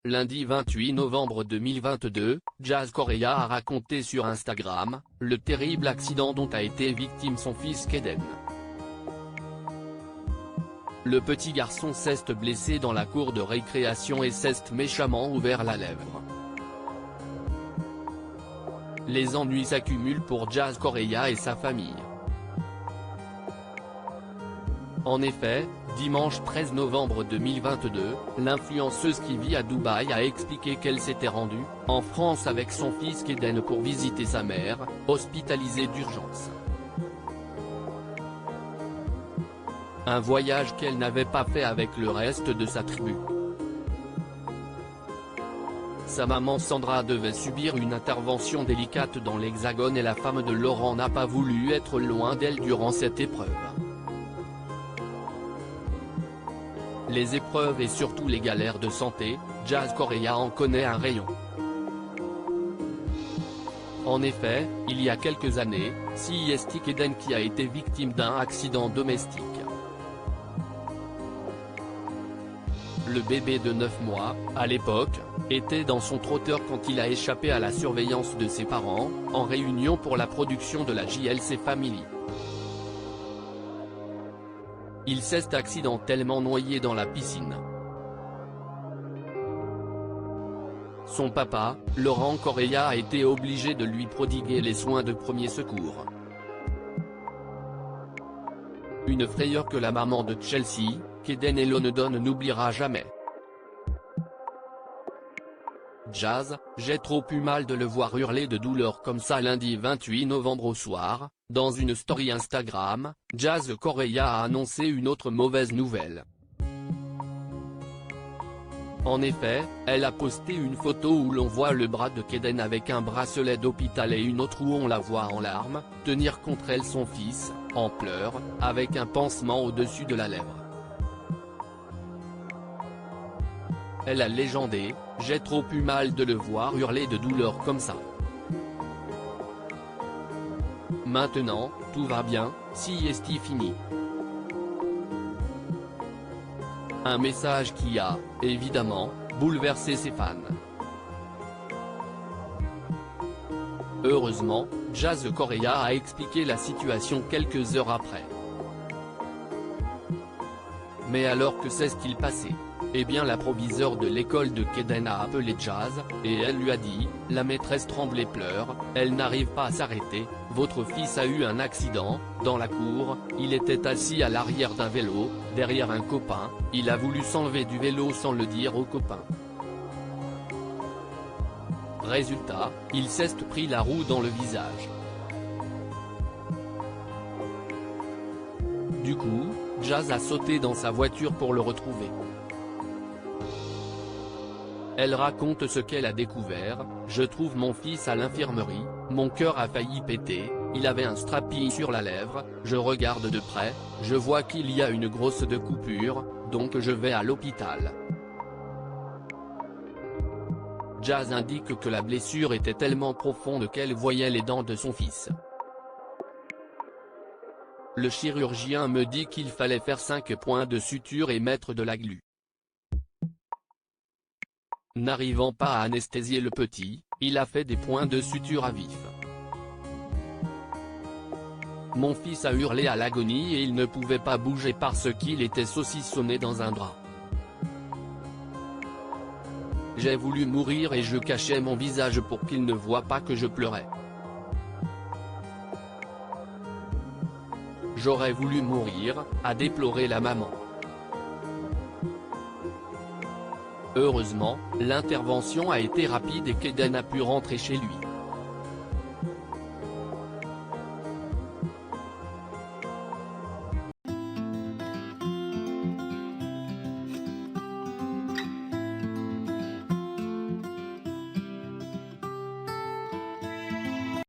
Lundi 28 novembre 2022, Jazz Correia a raconté sur Instagram, le terrible accident dont a été victime son fils Kaden. Le petit garçon s'est blessé dans la cour de récréation et s'est méchamment ouvert la lèvre. Les ennuis s'accumulent pour Jazz Correia et sa famille. En effet, dimanche 13 novembre 2022, l'influenceuse qui vit à Dubaï a expliqué qu'elle s'était rendue en France avec son fils Kaden pour visiter sa mère, hospitalisée d'urgence. Un voyage qu'elle n'avait pas fait avec le reste de sa tribu. Sa maman Sandra devait subir une intervention délicate dans l'Hexagone et la femme de Laurent n'a pas voulu être loin d'elle durant cette épreuve. Les épreuves et surtout les galères de santé, Jazz Correia en connaît un rayon. En effet, il y a quelques années, c'est Kaden qui a été victime d'un accident domestique. Le bébé de 9 mois, à l'époque, était dans son trotteur quand il a échappé à la surveillance de ses parents, en réunion pour la production de la JLC Family. Il s'est accidentellement noyé dans la piscine. Son papa, Laurent Correia a été obligé de lui prodiguer les soins de premiers secours. Une frayeur que la maman de Chelsea, Kaden Elonedon n'oubliera jamais. Jazz, j'ai trop eu mal de le voir hurler de douleur comme ça lundi 28 novembre au soir. Dans une story Instagram, Jazz Correia a annoncé une autre mauvaise nouvelle. En effet, elle a posté une photo où l'on voit le bras de Kaden avec un bracelet d'hôpital et une autre où on la voit en larmes, tenir contre elle son fils, en pleurs, avec un pansement au-dessus de la lèvre. Elle a légendé, j'ai trop eu mal de le voir hurler de douleur comme ça. Maintenant, tout va bien, c'est fini. Un message qui a, évidemment, bouleversé ses fans. Heureusement, Jazz Correia a expliqué la situation quelques heures après. Mais alors que s'est-il passé? Eh bien la proviseure de l'école de Kaden a appelé Jazz, et elle lui a dit, la maîtresse tremble et pleure, elle n'arrive pas à s'arrêter, votre fils a eu un accident, dans la cour, il était assis à l'arrière d'un vélo, derrière un copain, il a voulu s'enlever du vélo sans le dire au copain. Résultat, il s'est pris la roue dans le visage. Du coup, Jazz a sauté dans sa voiture pour le retrouver. Elle raconte ce qu'elle a découvert, je trouve mon fils à l'infirmerie, mon cœur a failli péter, il avait un strappi sur la lèvre, je regarde de près, je vois qu'il y a une grosse coupure, donc je vais à l'hôpital. Jazz indique que la blessure était tellement profonde qu'elle voyait les dents de son fils. Le chirurgien me dit qu'il fallait faire 5 points de suture et mettre de la glu. N'arrivant pas à anesthésier le petit, il a fait des points de suture à vif. Mon fils a hurlé à l'agonie et il ne pouvait pas bouger parce qu'il était saucissonné dans un drap. J'ai voulu mourir et je cachais mon visage pour qu'il ne voie pas que je pleurais. J'aurais voulu mourir, a déploré la maman. Heureusement, l'intervention a été rapide et Kaden a pu rentrer chez lui.